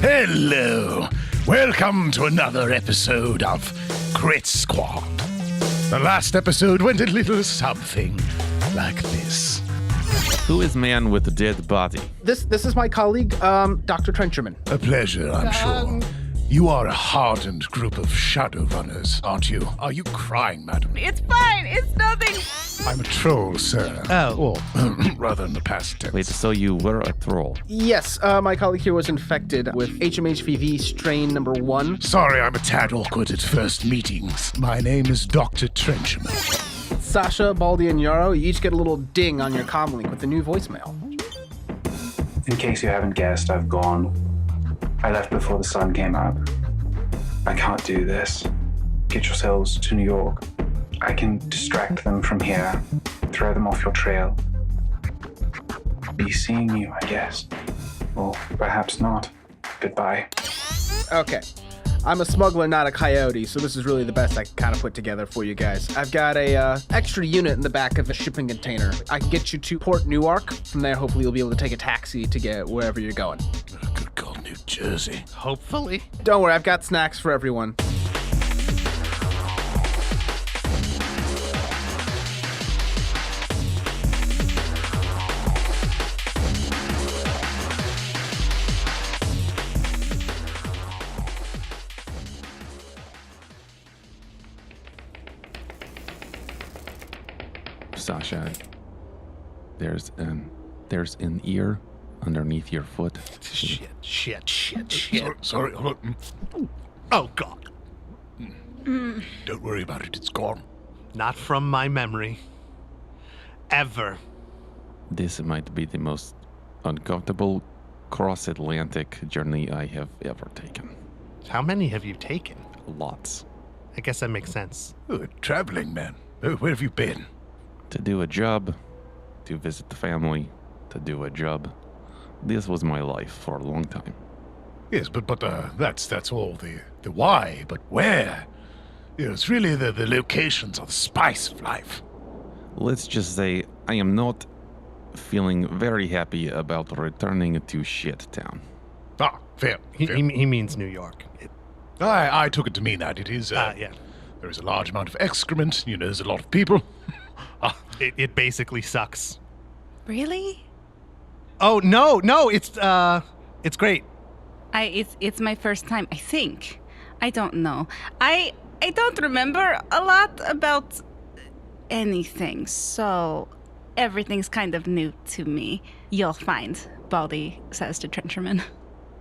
Hello. Welcome to another episode of Crit Squad. The last episode went a little something like this. Who is man with a dead body? This is my colleague, Dr. Trencherman. A pleasure, I'm sure. You are a hardened group of shadow runners, aren't you? Are you crying, madam? It's fine. It's nothing. I'm a troll, sir. Oh. Or, rather in the past tense. Wait, so you were a troll? Yes, my colleague here was infected with HMHVV strain number 1. Sorry, I'm a tad awkward at first meetings. My name is Dr. Trenchman. Sasha, Baldy, and Yaro, you each get a little ding on your comm link with the new voicemail. In case you haven't guessed, I've gone. I left before the sun came up. I can't do this. Get yourselves to New York. I can distract them from here, throw them off your trail. Be seeing you, I guess. Or perhaps not. Goodbye. Okay. I'm a smuggler, not a coyote, so this is really the best I can kind of put together for you guys. I've got a extra unit in the back of a shipping container. I can get you to Port Newark. From there, hopefully you'll be able to take a taxi to get wherever you're going. Good God, New Jersey. Hopefully. Don't worry, I've got snacks for everyone. Sasha, there's an ear underneath your foot. Shit. Sorry. Oh, God. Don't worry about it. It's gone. Not from my memory. Ever. This might be the most uncomfortable cross-Atlantic journey I have ever taken. How many have you taken? Lots. I guess that makes sense. Oh, a traveling man. Oh, where have you been? To do a job, to visit the family, to do a job. This was my life for a long time. Yes, but that's all the why, but where? You know, it's really the locations are the spice of life. Let's just say I am not feeling very happy about returning to Shit Town. Ah, fair. He means New York. I took it to mean that. It is, Yeah. there is a large amount of excrement, you know, there's a lot of people. It basically sucks. Really? Oh, no, it's great. It's my first time, I think. I don't know. I don't remember a lot about anything, so everything's kind of new to me. You'll find, Baldy says to Trencherman.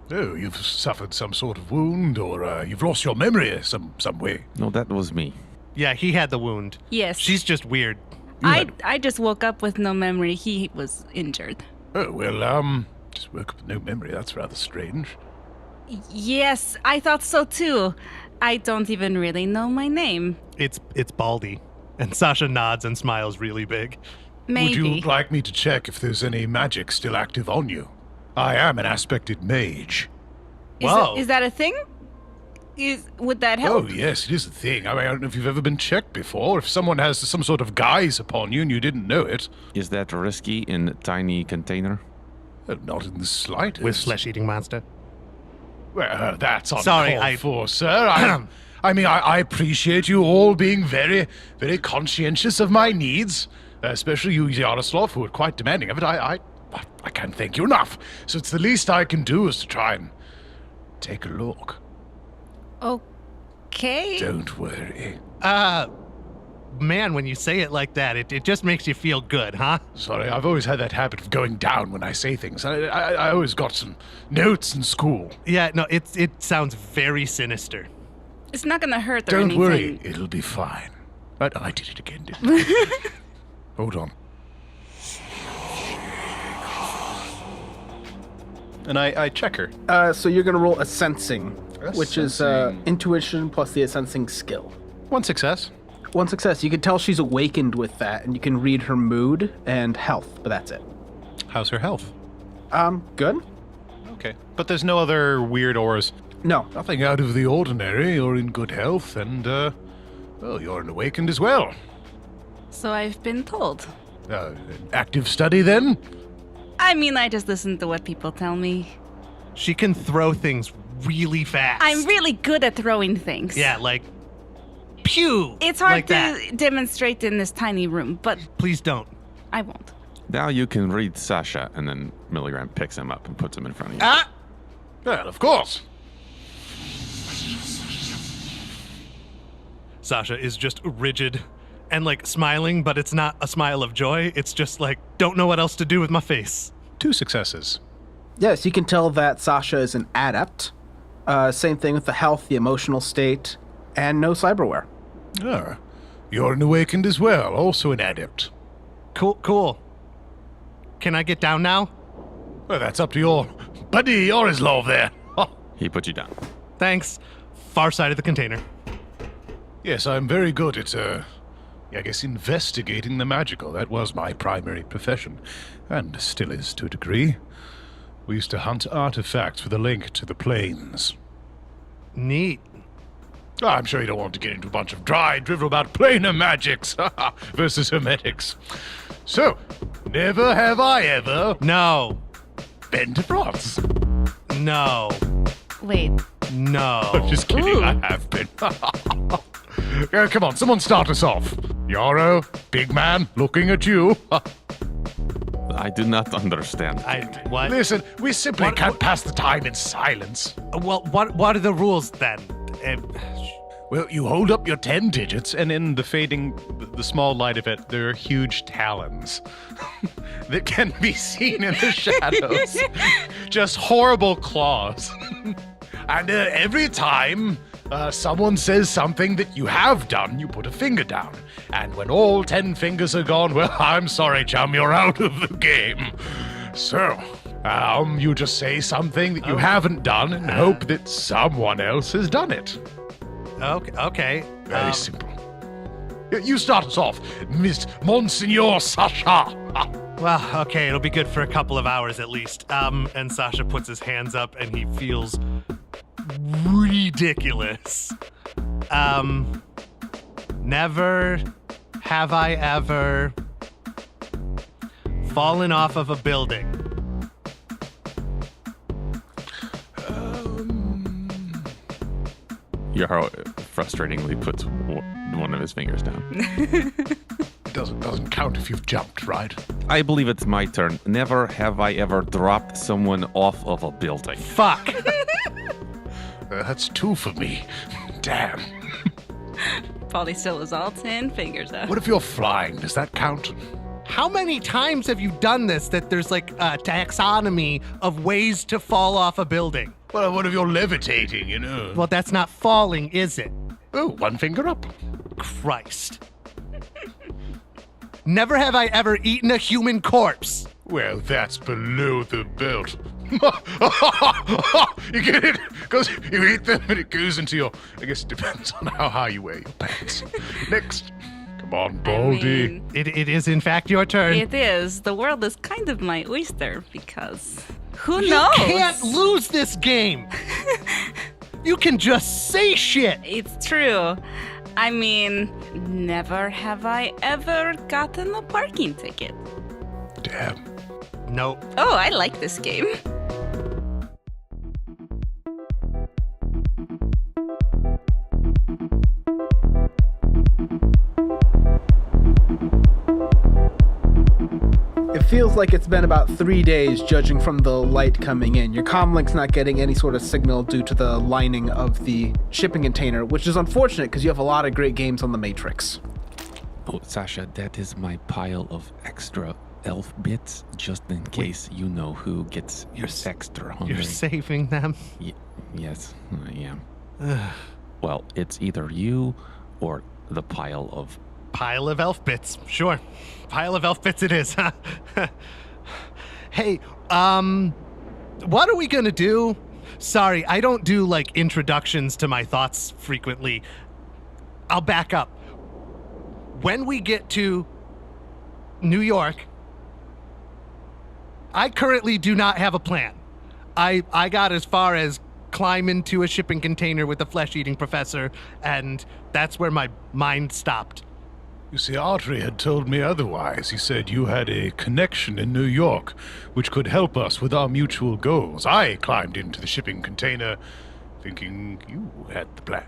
Oh, you've suffered some sort of wound, or you've lost your memory some way. No, that was me. Yeah, he had the wound. Yes. She's just weird. I just woke up with no memory. He was injured. Oh, well, just woke up with no memory. That's rather strange. Yes, I thought so too. I don't even really know my name. It's Baldy. And Sasha nods and smiles really big. Maybe. Would you like me to check if there's any magic still active on you? I am an aspected mage. Whoa. Is that a thing? Would that help? Oh, yes, it is a thing. I mean, I don't know if you've ever been checked before. If someone has some sort of guise upon you and you didn't know it. Is that risky in a tiny container? Not in the slightest. With flesh-eating monster. Well, that's Sorry, uncalled for, sir. I appreciate you all being very, very conscientious of my needs, especially you, Yaroslav, who are quite demanding of it. I can't thank you enough. So it's the least I can do is to try and take a look. Okay. Don't worry. Man, when you say it like that, it just makes you feel good, huh? Sorry, I've always had that habit of going down when I say things. I always got some notes in school. Yeah, no, it sounds very sinister. It's not gonna hurt or Don't anything. worry, it'll be fine. I did it again, didn't I? Hold on. And I check her. So you're gonna roll a sensing, which is sensing. intuition plus the sensing skill. One success. One success. You can tell she's awakened with that, and you can read her mood and health, but that's it. How's her health? Good? Okay. But there's no other weird auras. No. Nothing out of the ordinary. You're in good health, and, well, you're an awakened as well. So I've been told. An active study, then? I mean, I just listen to what people tell me. She can throw things really fast. I'm really good at throwing things. Yeah, like, pew! It's hard like to that. demonstrate in this tiny room, but Please don't. I won't. Now you can read Sasha, and then Milligram picks him up and puts him in front of you. Ah! Well, of course. Sasha is just rigid and like smiling, but it's not a smile of joy. It's just like, don't know what else to do with my face. 2 successes. Yes, you can tell that Sasha is an adept. Same thing with the health, the emotional state, and no cyberware. Ah, you're an awakened as well, also an adept. Cool. Can I get down now? Well, that's up to your buddy Yaroslav there. He put you down. Thanks. Far side of the container. Yes, I'm very good at, I guess investigating the magical. That was my primary profession, and still is to a degree. We used to hunt artifacts with a link to the planes. Neat. I'm sure you don't want to get into a bunch of dry drivel about planar magics versus hermetics. So, never have I ever No. been to France. No. Wait. No. I'm just kidding, Ooh. I have been. Come on, someone start us off. Yarrow, big man, looking at you. I do not understand. What? Listen, we simply What- can't pass the time in silence. Well, what are the rules then? Well, you hold up your 10 digits, And in the fading, the small light of it, there are huge talons that can be seen in the shadows. Just horrible claws. and every time someone says something that you have done, you put a finger down. And when all 10 fingers are gone, well, I'm sorry, chum, you're out of the game. So, you just say something that you haven't done and hope that someone else has done it. Okay. Very simple. You start us off, Miss Monsignor Sasha. Well, okay, it'll be good for a couple of hours at least. And Sasha puts his hands up and he feels ridiculous. Never have I ever fallen off of a building. Yarrow frustratingly puts one of his fingers down. It doesn't count if you've jumped, right? I believe it's my turn. Never have I ever dropped someone off of a building. Fuck. That's 2 for me. Damn. Baldy still has all 10 fingers up. What if you're flying? Does that count? How many times have you done this that there's like a taxonomy of ways to fall off a building? Well, what if you're levitating, you know? Well, that's not falling, is it? Oh, 1 finger up. Christ. Never have I ever eaten a human corpse. Well, that's below the belt. You get it? Because you eat them and it goes into your... I guess it depends on how high you wear your pants. Next. Come on, Baldy. I mean, It is, in fact, your turn. it is. The world is kind of my oyster because who You knows? can't lose this game. You can just say shit. It's true. I mean, never have I ever gotten a parking ticket. Damn. Nope. Oh, I like this game. It feels like it's been about 3 days, judging from the light coming in. Your comlink's not getting any sort of signal due to the lining of the shipping container, which is unfortunate because you have a lot of great games on the Matrix. Oh, Sasha, that is my pile of extra elf bits, just in case you know who gets extra hungry. You're saving them. Yes, I am. Well, it's either you or the pile of... Pile of elf bits. Sure. Pile of elf bits it is. Hey, what are we gonna do? Sorry, I don't do like introductions to my thoughts frequently. I'll back up. When we get to New York, I currently do not have a plan. I got as far as climb into a shipping container with a flesh-eating professor, and that's where my mind stopped. You see, Audrey had told me otherwise. He said you had a connection in New York which could help us with our mutual goals. I climbed into the shipping container thinking you had the plan.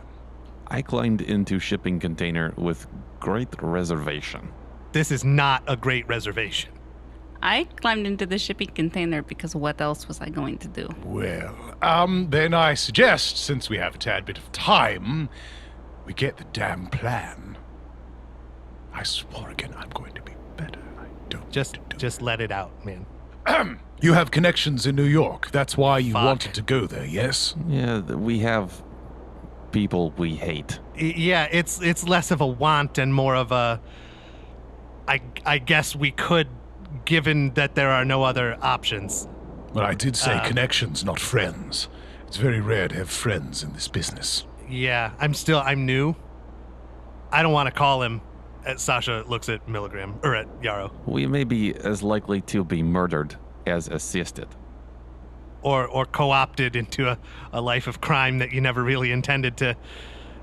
I climbed into shipping container with great reservation. This is not a great reservation. I climbed into the shipping container because what else was I going to do? Well, then I suggest, since we have a tad bit of time, we get the damn plan. I swore again I'm going to be better. I don't Just let it out, man. You have connections in New York. That's why you Fuck. wanted to go there, yes? Yeah, we have people we hate. Yeah, it's less of a want and more of a I guess we could, given that there are no other options. Well, I did say connections, not friends. It's very rare to have friends in this business. Yeah, I'm new. I don't want to call him. Sasha looks at Milligram, or at Yarrow. We may be as likely to be murdered as assisted. Or co-opted into a life of crime that you never really intended to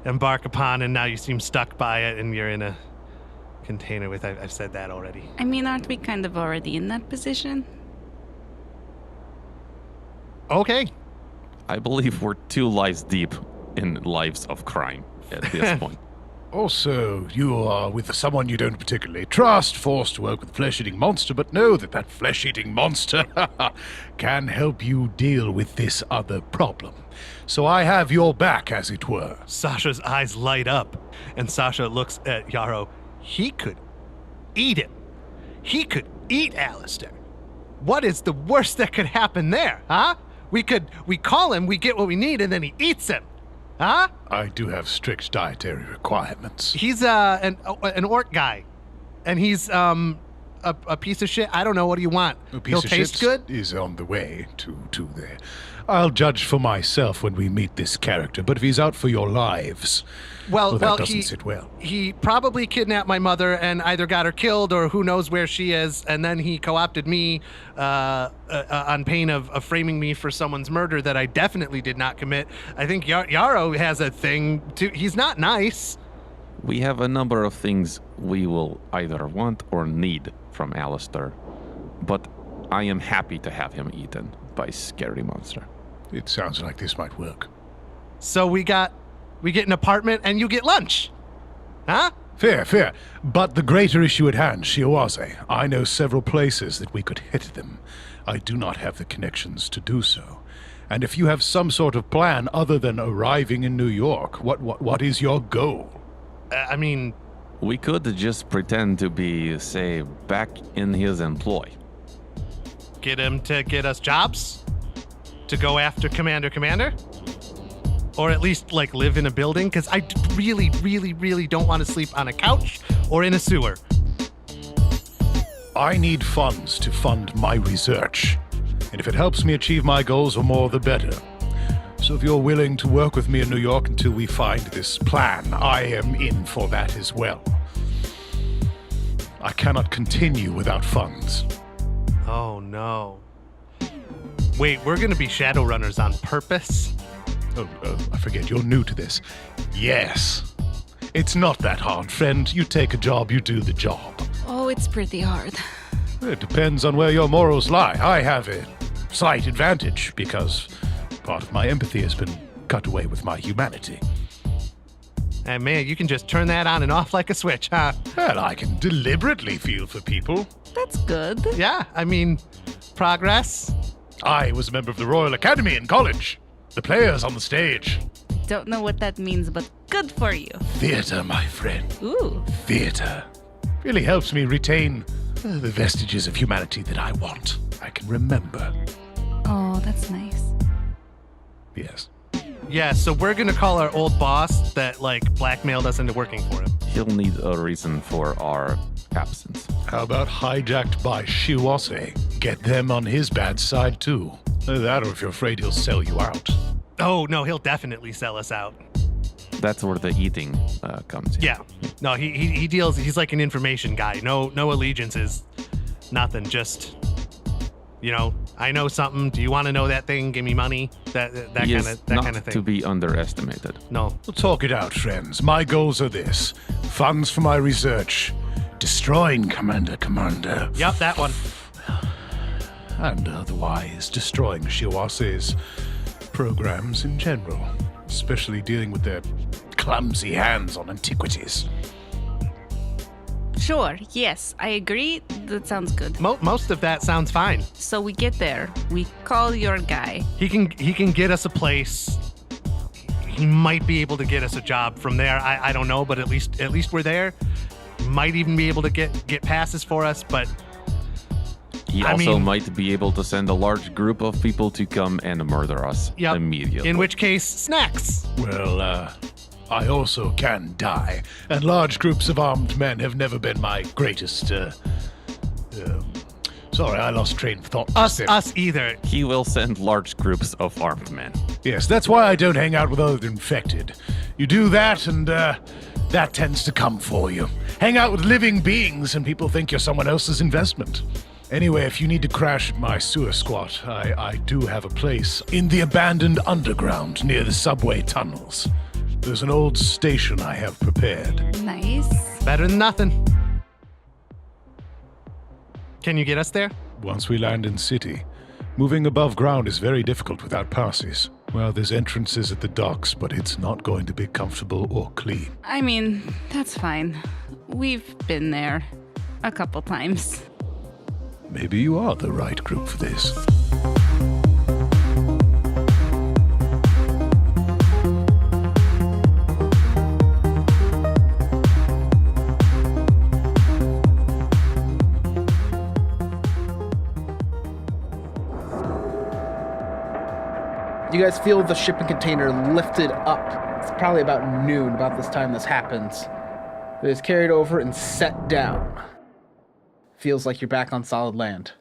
embark upon, and now you seem stuck by it, and you're in a container with... I've said that already. I mean, aren't we kind of already in that position? Okay. I believe we're 2 lives deep in lives of crime at this point. Also, you are with someone you don't particularly trust, forced to work with a flesh-eating monster, but know that that flesh-eating monster can help you deal with this other problem. So I have your back, as it were. Sasha's eyes light up, and Sasha looks at Yarrow. He could eat him. He could eat Alistair. What is the worst that could happen there, huh? We call him, we get what we need, and then he eats him. Huh? I do have strict dietary requirements. He's an orc guy, and he's a piece of shit. I don't know. What do you want? A piece He'll of taste shit good. is on the way to there. I'll judge for myself when we meet this character, but if he's out for your lives, Well, that doesn't sit well. He probably kidnapped my mother and either got her killed or who knows where she is, and then he co-opted me on pain of framing me for someone's murder that I definitely did not commit. I think Yarrow has a thing too. He's not nice. We have a number of things we will either want or need from Alistair, but I am happy to have him eaten by scary monster. It sounds like this might work. So we get an apartment and you get lunch, huh? Fair. But the greater issue at hand, Shiawaze. I know several places that we could hit them. I do not have the connections to do so. And if you have some sort of plan other than arriving in New York, what is your goal? I mean, We could just pretend to be, say, back in his employ. get him to get us jobs? To go after Commander? Or at least, like, live in a building? Because I really, really, really don't want to sleep on a couch or in a sewer. I need funds to fund my research. And if it helps me achieve my goals, the more the better. So if you're willing to work with me in New York until we find this plan, I am in for that as well. I cannot continue without funds. Oh, no. Wait, we're going to be Shadowrunners on purpose? Oh, I forget, you're new to this. Yes. It's not that hard, friend. You take a job, you do the job. Oh, it's pretty hard. It depends on where your morals lie. I have a slight advantage because part of my empathy has been cut away with my humanity. And man, you can just turn that on and off like a switch, huh? Well, I can deliberately feel for people. That's good. Yeah, I mean, progress. I was a member of the Royal Academy in college. The players on the stage. Don't know what that means, but good for you. Theater, my friend. Ooh. Theater. Really helps me retain the vestiges of humanity that I want. I can remember. Oh, that's nice. Yes. Yeah, so we're gonna call our old boss that, like, blackmailed us into working for him. He'll need a reason for our absence. How about hijacked by Shiwase? Get them on his bad side, too. That, or if you're afraid he'll sell you out. Oh, no, he'll definitely sell us out. That's where the eating comes in. Yeah. No, he deals, he's like an information guy. No allegiances, nothing, just You know, I know something. Do you want to know that thing? Give me money. That He kind is of that not kind of thing. to be underestimated. No. We'll talk it out, friends. My goals are this. Funds for my research. Destroying Commander. Yep, that one. And otherwise destroying Shiawase's programs in general. Especially dealing with their clumsy hands on antiquities. Sure, yes, I agree. That sounds good. Most of that sounds fine. So we get there. We call your guy. He can get us a place. He might be able to get us a job from there. I don't know, but at least we're there. Might even be able to get passes for us, but He also might be able to send a large group of people to come and murder us yep. immediately. In which case, snacks. Well, I also can die, and large groups of armed men have never been my greatest, sorry, I lost train of thought. Us either. He will send large groups of armed men. Yes, that's why I don't hang out with other infected. You do that, and, that tends to come for you. Hang out with living beings, and people think you're someone else's investment. Anyway, if you need to crash at my sewer squat, I do have a place in the abandoned underground near the subway tunnels. There's an old station I have prepared. Nice. Better than nothing. Can you get us there? Once we land in city, moving above ground is very difficult without passes. Well, there's entrances at the docks, but it's not going to be comfortable or clean. I mean, that's fine. We've been there a couple times. Maybe you are the right group for this. You guys feel the shipping container lifted up. It's probably about noon, about this time this happens. It is carried over and set down. Feels like you're back on solid land.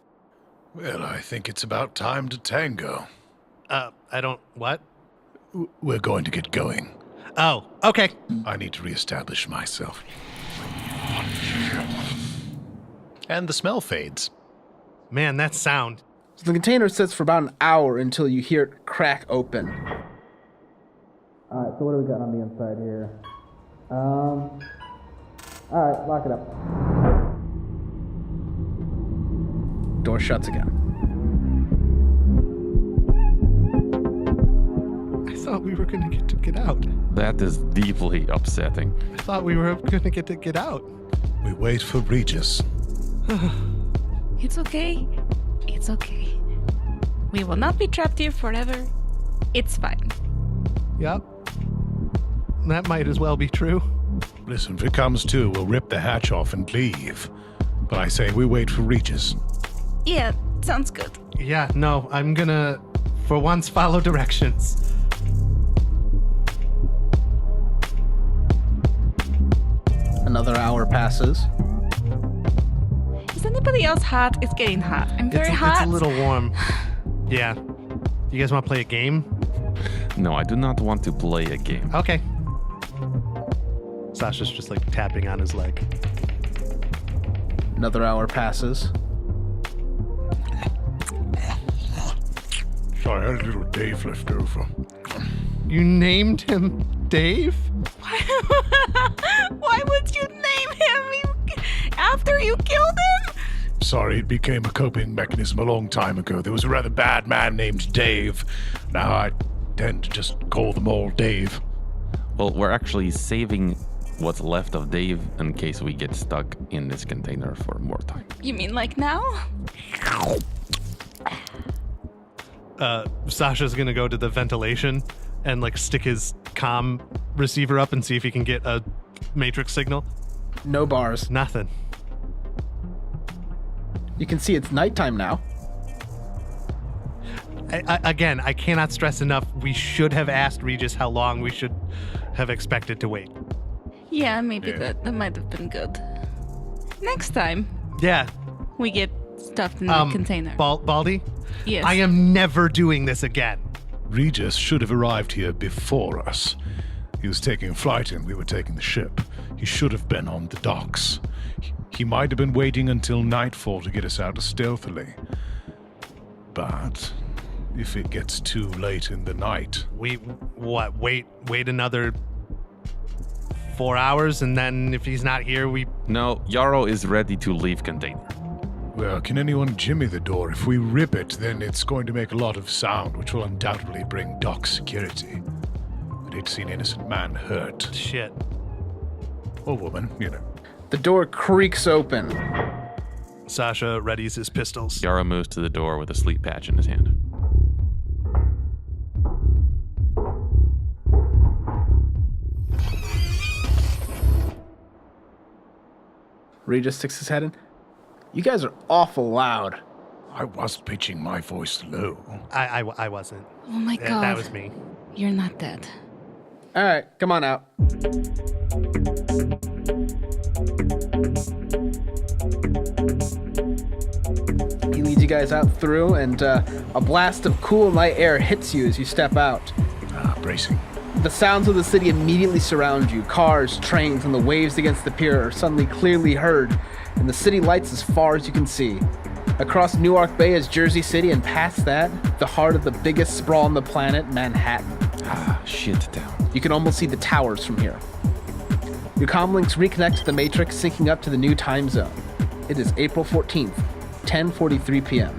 Well, I think it's about time to tango. What? We're going to get going. Oh, okay. I need to reestablish myself. And the smell fades. Man, that sound. So the container sits for about an hour until you hear it crack open. Alright, so what do we got on the inside here? Alright, lock it up. Door shuts again. I thought we were going to get out. That is deeply upsetting. I thought we were going to get out. We wait for Regis. It's okay. It's okay. We will not be trapped here forever. It's fine. Yep. That might as well be true. Listen, if it comes to, we'll rip the hatch off and leave. But I say we wait for Regis. Yeah, sounds good. Yeah, no, I'm gonna, for once, follow directions. Another hour passes. Is anybody else hot? It's getting hot. I'm very It's hot. a little warm. Yeah. You guys want to play a game? No, I do not want to play a game. Okay. Sasha's just like tapping on his leg. Another hour passes. Sorry, I had a little Dave left over. You named him Dave? Why would you name him after you killed him? Sorry, it became a coping mechanism a long time ago. There was a rather bad man named Dave. Now I tend to just call them all Dave. Well, we're actually saving what's left of Dave in case we get stuck in this container for more time. You mean like now? Sasha's gonna go to the ventilation and like stick his comm receiver up and see if he can get a matrix signal. No bars. Nothing. You can see it's nighttime now. Again, I cannot stress enough, we should have asked Regis how long we should have expected to wait. Yeah, maybe that might have been good. Next time Yeah. we get stuffed in the container. Baldy? Yes. I am never doing this again. Regis should have arrived here before us. He was taking a flight and we were taking the ship. He should have been on the docks. He might have been waiting until nightfall to get us out stealthily. But if it gets too late in the night, Wait another 4 hours, and then if he's not here, we... No, Yarrow is ready to leave container. well, can anyone jimmy the door? If we rip it, then it's going to make a lot of sound, which will undoubtedly bring dock security. I'd hate to see an innocent man hurt. Shit. Or woman, you know. The door creaks open. Sasha readies his pistols. Yarrow moves to the door with a sleep patch in his hand. Regis sticks his head in. You guys are awful loud. I was pitching my voice low. I wasn't. Oh my god. That was me. You're not dead. All right, come on out. He leads you guys out through, and a blast of cool night air hits you as you step out. Bracing. The sounds of the city immediately surround you. Cars, trains, and the waves against the pier are suddenly clearly heard, and the city lights as far as you can see. Across Newark Bay is Jersey City, and past that, the heart of the biggest sprawl on the planet, Manhattan. Shit town. You can almost see the towers from here. Your comlinks reconnect to the Matrix, syncing up to the new time zone. It is April 14th, 10:43 p.m.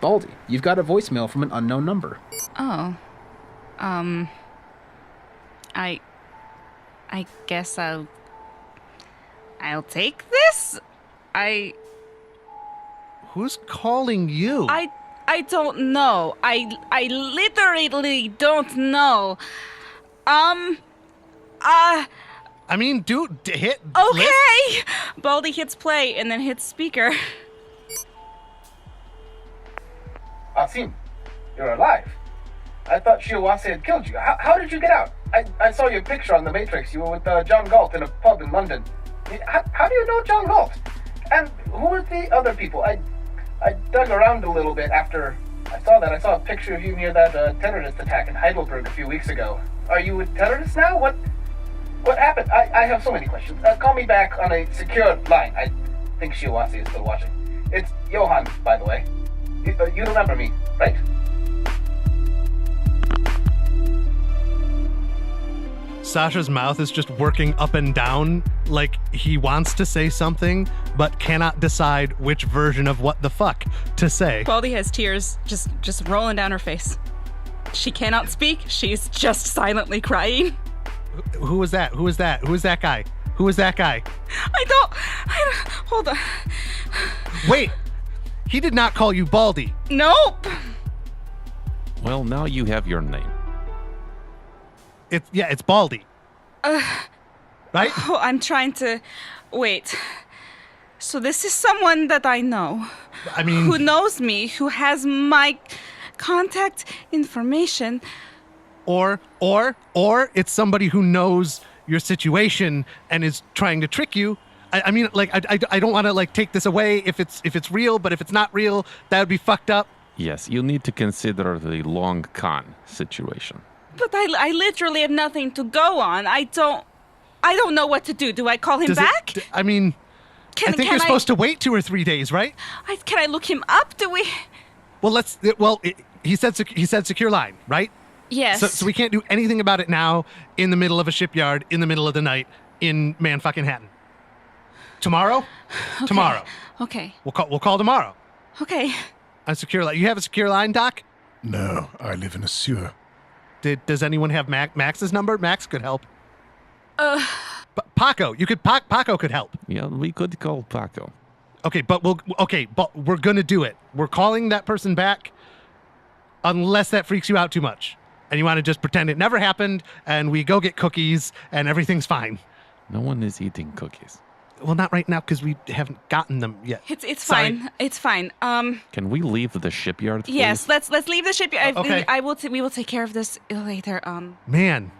Baldy, you've got a voicemail from an unknown number. Oh. I guess I'll take this? Who's calling you? I don't know. I literally don't know. I mean, dude, hit. Okay. List. Baldy hits play and then hits speaker. Asim, you're alive. I thought Shiawase had killed you. How did you get out? I saw your picture on the Matrix. You were with John Galt in a pub in London. How do you know John Galt? And who were the other people? I dug around a little bit after I saw that. I saw a picture of you near that terrorist attack in Heidelberg a few weeks ago. Are you a terrorist now? What happened? I have so many questions. Call me back on a secure line. I think Shiawase is still watching. It's Johan, by the way. You remember me, right? Sasha's mouth is just working up and down like he wants to say something, but cannot decide which version of what the fuck to say. Baldy has tears just rolling down her face. She cannot speak. She's just silently crying. Who was that? Who was that? Who was that guy? Who was that guy? I don't hold on. Wait, he did not call you Baldy. Nope. Well, now you have your name. It's Baldy. Right? Oh, I'm trying to wait. So this is someone that I know. I mean, Who knows me, who has my contact information. or it's somebody who knows your situation and is trying to trick you. I mean, like, I don't want to like take this away if it's real, but if it's not real, that would be fucked up. Yes, you need to consider the long con situation. But I literally have nothing to go on. I don't know what to do. Do I call him back? I mean, I think you're supposed to wait 2 or 3 days, right? Can I look him up? Do we? Well, he said secure line, right? Yes. So we can't do anything about it now in the middle of a shipyard in the middle of the night in Man-fucking-Hatton. Tomorrow? Okay. Tomorrow. Okay. We'll call tomorrow. Okay. A secure line. You have a secure line, Doc? No, I live in a sewer. Does anyone have Max's number? Max could help. Paco, Paco could help. Yeah, we could call Paco. Okay, but we're gonna do it. We're calling that person back unless that freaks you out too much. And you want to just pretend it never happened and we go get cookies and everything's fine. No one is eating cookies. Well, not right now because we haven't gotten them yet. It's Sorry. fine. It's fine. Can we leave the shipyard, please? Yes, let's leave the shipyard. Okay. We will take care of this later. Man,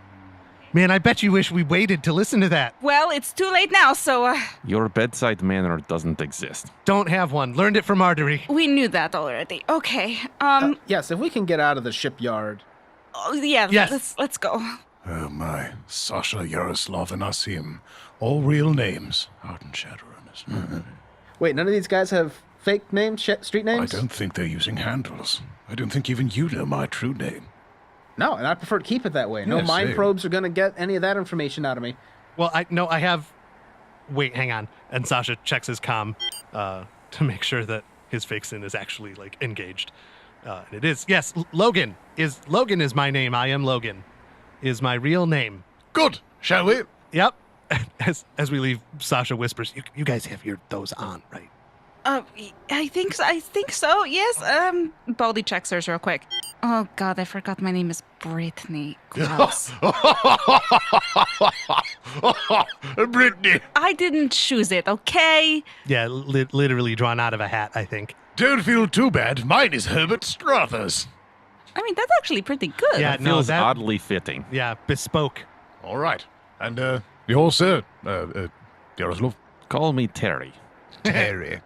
I bet you wish we waited to listen to that. Well, it's too late now, so Your bedside manner doesn't exist. Don't have one. Learned it from Marjorie. we knew that already. Okay. Yes, if we can get out of the shipyard. Yeah. Yes. Let's go. Oh my, Sasha, Yaroslav, and Asim. All real names. Out in Shadowrunners. Wait, none of these guys have fake names, street I names? don't think they're using handles. I don't think even you know my true name. No, and I prefer to keep it that way. No Yeah, mind same. probes are going to get any of that information out of me. Well, I have. Wait, hang on. And Sasha checks his comm to make sure that his fake SIN is actually like engaged. And it is. Yes, Logan is my name. I am Logan. Is my real name. Good. Shall we? Yep. As we leave, Sasha whispers, "You guys have those on, right?" I think so. Yes. Baldy checks hers real quick. Oh God, I forgot my name is Brittany. Gross. Brittany, I didn't choose it. Okay. Yeah, literally drawn out of a hat, I think. don't feel too bad. Mine is Herbert Struthers. I mean, that's actually pretty good. Yeah, no, Feels that oddly fitting. yeah, bespoke. All right. And, you're sir, Yaroslav? Call me Terry. Terry.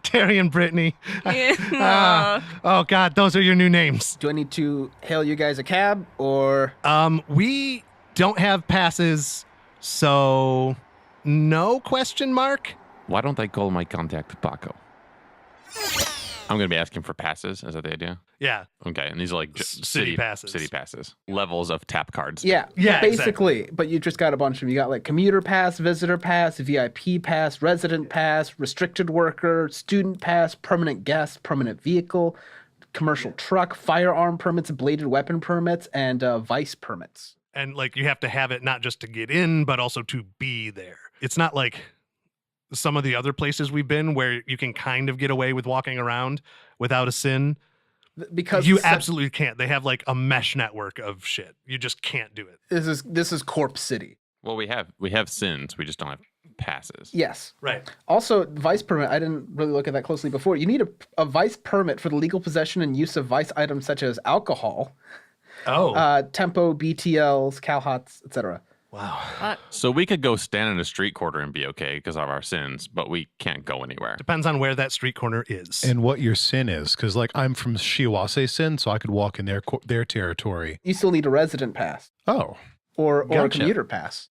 Terry and Brittany. Yeah. Oh God, those are your new names. Do I need to hail you guys a cab or? We don't have passes, so no question mark. Why don't I call my contact Paco? I'm going to be asking for passes. Is that the idea? Yeah. Okay, and these are like City passes. City passes. Levels of tap cards. Yeah, Yeah, basically. But you just got a bunch of them. You got like commuter pass, visitor pass, VIP pass, resident pass, restricted worker, student pass, permanent guest, permanent vehicle, commercial truck, firearm permits, bladed weapon permits, and vice permits. And like you have to have it not just to get in, but also to be there. It's not like some of the other places we've been where you can kind of get away with walking around without a SIN. Because You absolutely can't. They have like a mesh network of shit. You just can't do it. this is Corp City. Well, we have sins. We just don't have passes. Yes. Right. Also, vice permit, I didn't really look at that closely before. You need a vice permit for the legal possession and use of vice items such as alcohol, Oh. tempo, BTLs, cowhots, etc. Wow. So we could go stand in a street corner and be okay because of our sins, but we can't go anywhere. Depends on where that street corner is. And what your sin is, because like I'm from Shiawase sin, so I could walk in their territory. You still need a resident pass Oh, or a Gotcha. commuter pass.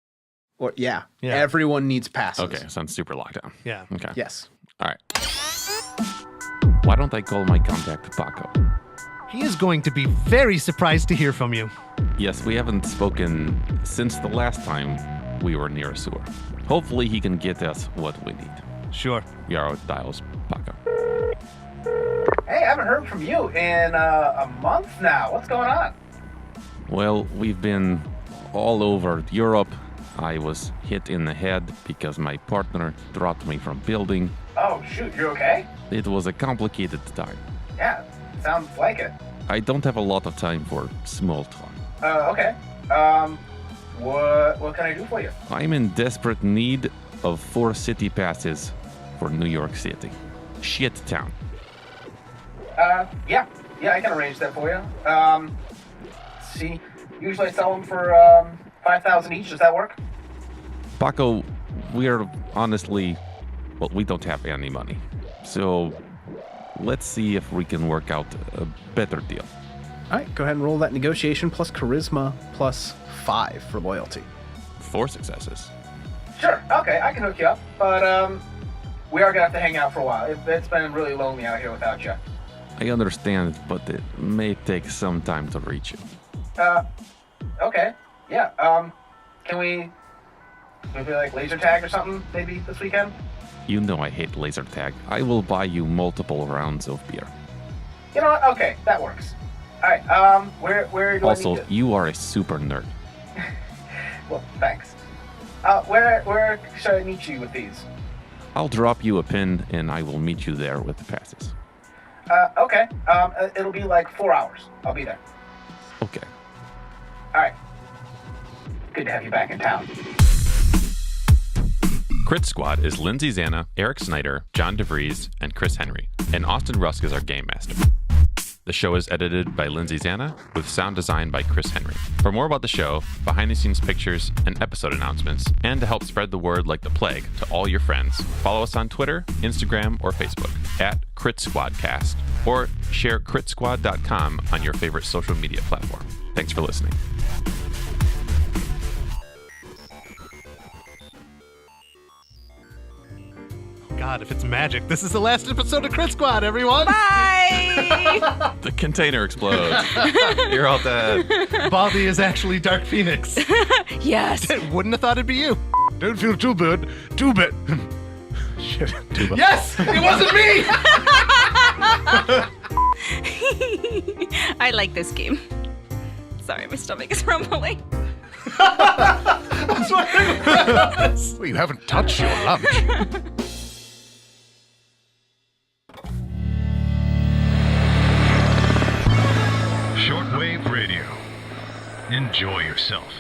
Or yeah, Yeah. everyone needs passes. Okay, sounds super lockdown. Yeah. Okay. Yes. All right. Why don't I call my contact Paco? He is going to be very surprised to hear from you. Yes, we haven't spoken since the last time we were near a sewer. Hopefully he can get us what we need. Sure. Yaro dials Paco. Hey, I haven't heard from you in a month now. What's going on? Well, we've been all over Europe. I was hit in the head because my partner dropped me from building. Oh, shoot, you're okay? It was a complicated time. Yeah, sounds like it. I don't have a lot of time for small talk. Okay. What can I do for you? I'm in desperate need of 4 city passes for New York City. Shit town. Yeah, I can arrange that for you. See, usually I sell them for 5,000 each. Does that work? Paco, we're honestly, well, we don't have any money. So let's see if we can work out a better deal. All right, go ahead and roll that negotiation plus charisma plus 5 for loyalty. 4 successes. Sure. Okay, I can hook you up, but we are gonna have to hang out for a while. It's been really lonely out here without you. I understand, but it may take some time to reach you. Okay. Yeah. Can we play like laser tag or something maybe this weekend? You know I hate laser tag. I will buy you multiple rounds of beer. You know what? Okay, that works. All right. Where do I Also, need to? you are a super nerd. Well, thanks. Where should I meet you with these? I'll drop you a pin and I will meet you there with the passes. Okay. It'll be like 4 hours. I'll be there. Okay. All right. Good to have you back in town. Crit Squad is Lindsay Zanna, Eric Snyder, John DeVries, and Chris Henry, and Austin Rusk is our game master. The show is edited by Lindsay Zanna, with sound design by Chris Henry. For more about the show, behind-the-scenes pictures, and episode announcements, and to help spread the word like the plague to all your friends, follow us on Twitter, Instagram, or Facebook at Crit Squadcast, or share critsquad.com on your favorite social media platform. Thanks for listening. God, if it's magic, this is the last episode of Crit Squad, everyone. Bye! The container explodes. You're all dead. Baldy is actually Dark Phoenix. Yes. Wouldn't have thought it'd be you. Don't feel too bad. Too bad. Shit. Too bad. Yes, it wasn't me. I like this game. Sorry, my stomach is rumbling. That's what it was. Well, you haven't touched your lunch. Shortwave radio. Enjoy yourself.